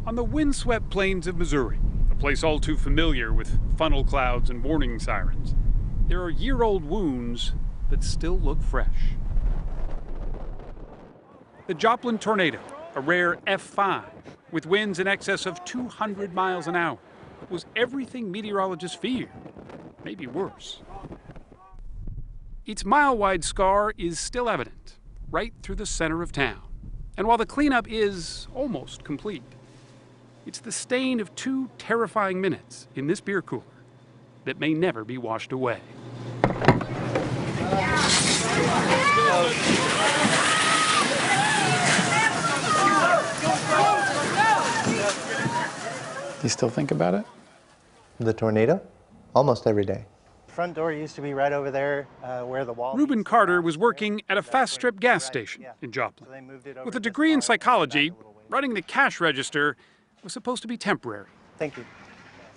On the windswept plains of Missouri, a place all too familiar with funnel clouds and warning sirens, there are year-old wounds that still look fresh. The Joplin tornado, a rare F5 with winds in excess of 200 miles an hour, was everything meteorologists feared, maybe worse. Its mile-wide scar is still evident, right through the center of town. And while the cleanup is almost complete, it's the stain of 2 terrifying minutes in this beer cooler that may never be washed away. You still think about it? The tornado? Almost every day. Front door used to be right over there where the wall... Reuben Carter was working at a fast strip gas station in Joplin. With a degree in psychology, running the cash register was supposed to be temporary. Thank you.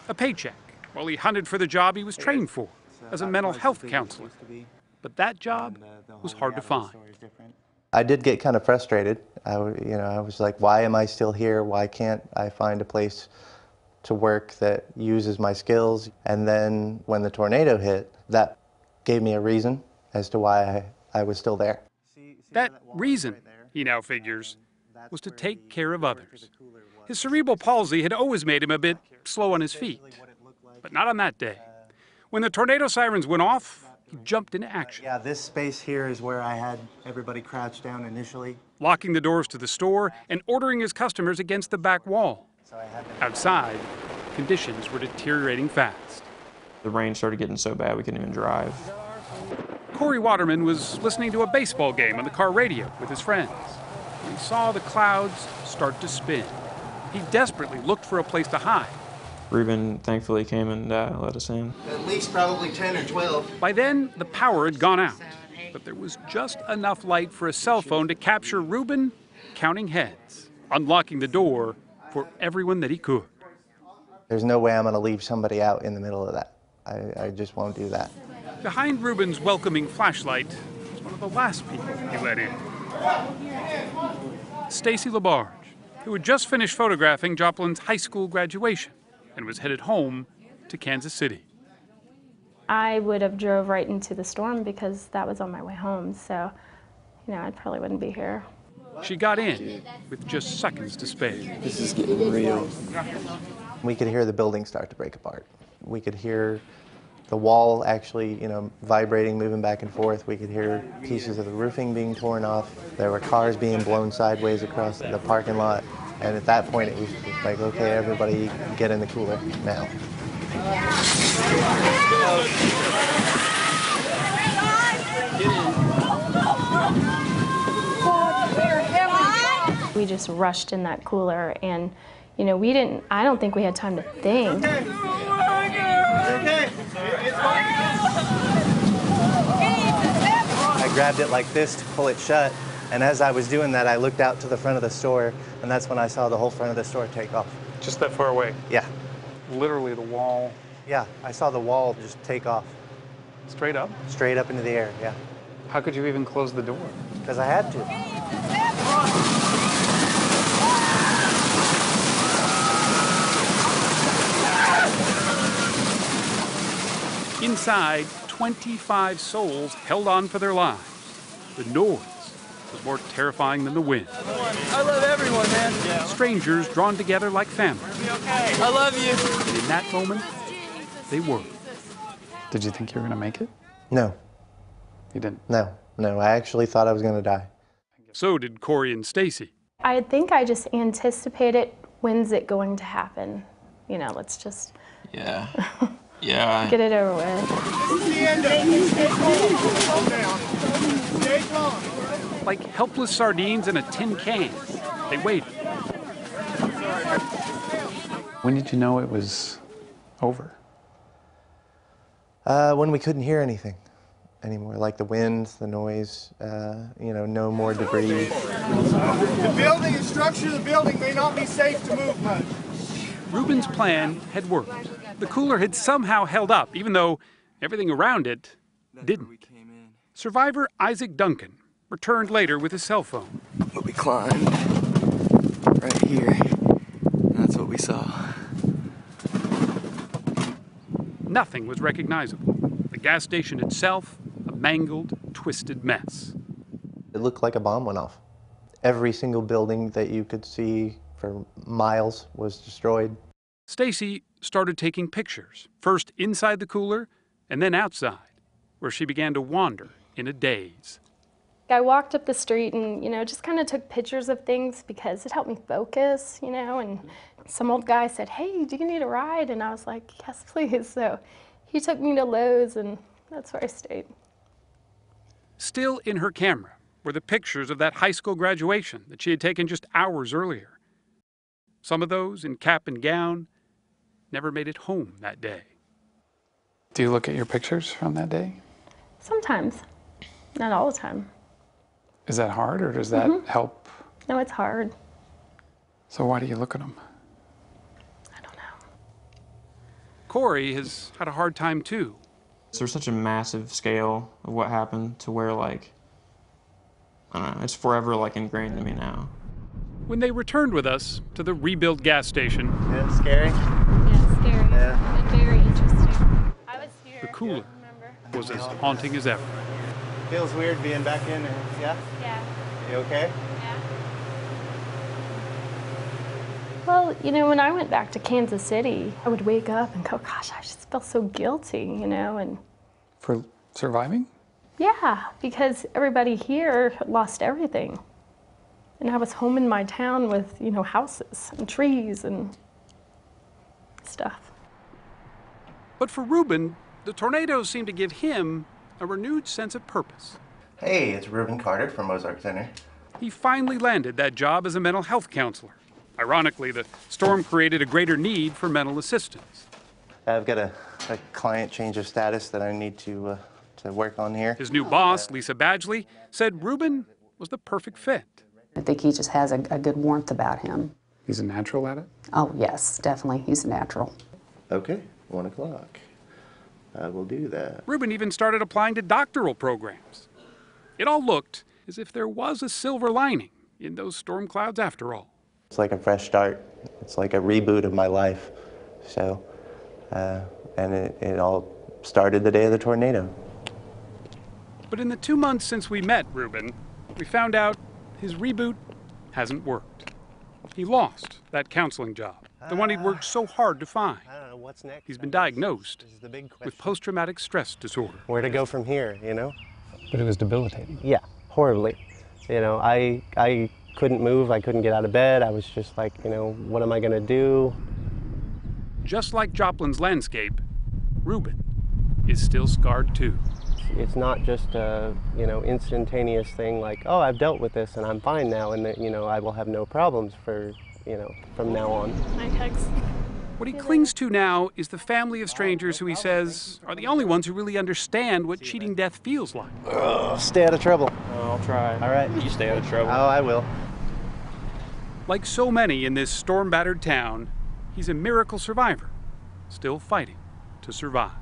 A paycheck while he hunted for the job he was trained for as a mental health counselor. But that job was hard to find. I did get kind of frustrated. I was like, why am I still here? Why can't I find a place to work that uses my skills? And then when the tornado hit, that gave me a reason as to why I was still there. That reason, he now figures, was to take care of others. His cerebral palsy had always made him a bit slow on his feet, but not on that day. When the tornado sirens went off, he jumped into action. Yeah, this space here is where I had everybody crouched down initially. Locking the doors to the store and ordering his customers against the back wall. Outside, conditions were deteriorating fast. The rain started getting so bad we couldn't even drive. Corey Waterman was listening to a baseball game on the car radio with his friends. He saw the clouds start to spin. He desperately looked for a place to hide. Reuben thankfully came and let us in. At least probably 10 or 12. By then, the power had gone out, but there was just enough light for a cell phone to capture Reuben counting heads, unlocking the door for everyone that he could. There's no way I'm going to leave somebody out in the middle of that. I just won't do that. Behind Reuben's welcoming flashlight was one of the last people he let in. Stacy LaBarge, who had just finished photographing Joplin's high school graduation and was headed home to Kansas City. I would have drove right into the storm because that was on my way home, so, I probably wouldn't be here. She got in with just seconds to spare. This is getting real. We could hear the building start to break apart. We could hear the wall actually, vibrating, moving back and forth. We could hear pieces of the roofing being torn off. There were cars being blown sideways across the parking lot. And at that point, it was just like, okay, everybody get in the cooler now. We just rushed in that cooler and, I don't think we had time to think. I grabbed it like this to pull it shut, and as I was doing that, I looked out to the front of the store, and that's when I saw the whole front of the store take off. Just that far away? Yeah. Literally the wall? Yeah, I saw the wall just take off. Straight up? Straight up into the air, yeah. How could you even close the door? Because I had to. Inside, 25 souls held on for their lives. The noise was more terrifying than the wind. I love everyone, man. Yeah. Strangers drawn together like family. Okay. I love you. And in that moment, they were. Did you think you were going to make it? No. You didn't? No. I actually thought I was going to die. So did Corey and Stacy. I think I just anticipated, when's it going to happen? Let's just... Yeah. Yeah. Get it over with. Like helpless sardines in a tin can, they waited. When did you know it was over? When we couldn't hear anything anymore, like the wind, the noise, no more debris. The building and structure of the building may not be safe to move much. Reuben's plan had worked. The cooler had somehow held up, even though everything around it didn't. Survivor Isaac Duncan returned later with his cell phone. But we climbed right here. And so. Nothing was recognizable. The gas station itself, a mangled, twisted mess. It looked like a bomb went off. Every single building that you could see for miles was destroyed. Stacy started taking pictures, first inside the cooler and then outside, where she began to wander in a daze. I walked up the street and, just kind of took pictures of things because it helped me focus, and some old guy said, "Hey, do you need a ride?" And I was like, "Yes, please." So he took me to Lowe's and that's where I stayed. Still in her camera were the pictures of that high school graduation that she had taken just hours earlier. Some of those in cap and gown never made it home that day. Do you look at your pictures from that day? Sometimes, not all the time. Is that hard, or does that help? No, it's hard. So why do you look at them? I don't know. Corey has had a hard time too. There's such a massive scale of what happened to where, like, I don't know, it's forever, like, ingrained in me now. When they returned with us to the rebuilt gas station, Yeah, it's scary. Yeah, scary. Yeah. And very interesting. I was here. the cooler was as haunting as ever. Feels weird being back in there. Yeah? Yeah. You okay? Yeah. Well, when I went back to Kansas City, I would wake up and go, gosh, I just felt so guilty, and For surviving? yeah, because everybody here lost everything. And I was home in my town with, houses and trees and stuff. But for Ruben, the tornadoes seemed to give him a renewed sense of purpose. Hey, it's Reuben Carter from Mozart Center. He finally landed that job as a mental health counselor. Ironically, the storm created a greater need for mental assistance. I've got a client change of status that I need to work on here. His new boss, Lisa Badgley, said Ruben was the perfect fit. I think he just has a good warmth about him. He's a natural at it? Oh, yes, definitely. He's a natural. Okay, 1 o'clock. I will do that. Ruben even started applying to doctoral programs. It all looked as if there was a silver lining in those storm clouds after all. It's like a fresh start. It's like a reboot of my life. So, and it all started the day of the tornado. But in the 2 months since we met Ruben, we found out his reboot hasn't worked. He lost that counseling job, the one he'd worked so hard to find. I don't know what's next. He's been diagnosed This is the big question. with post-traumatic stress disorder. Where to go from here, But it was debilitating. Yeah, horribly. I couldn't move, I couldn't get out of bed. I was just like, what am I gonna do? Just like Joplin's landscape, Ruben is still scarred too. It's not just a, instantaneous thing like, oh, I've dealt with this and I'm fine now and that, I will have no problems for, from now on. My text. What he clings to now is the family of strangers who he says are the only ones who really understand what cheating death feels like. Stay out of trouble. Oh, I'll try. All right. You stay out of trouble. Oh, I will. Like so many in this storm-battered town, he's a miracle survivor, still fighting to survive.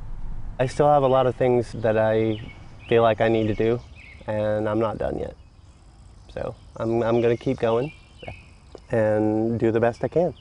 I still have a lot of things that I feel like I need to do, and I'm not done yet. So I'm going to keep going and do the best I can.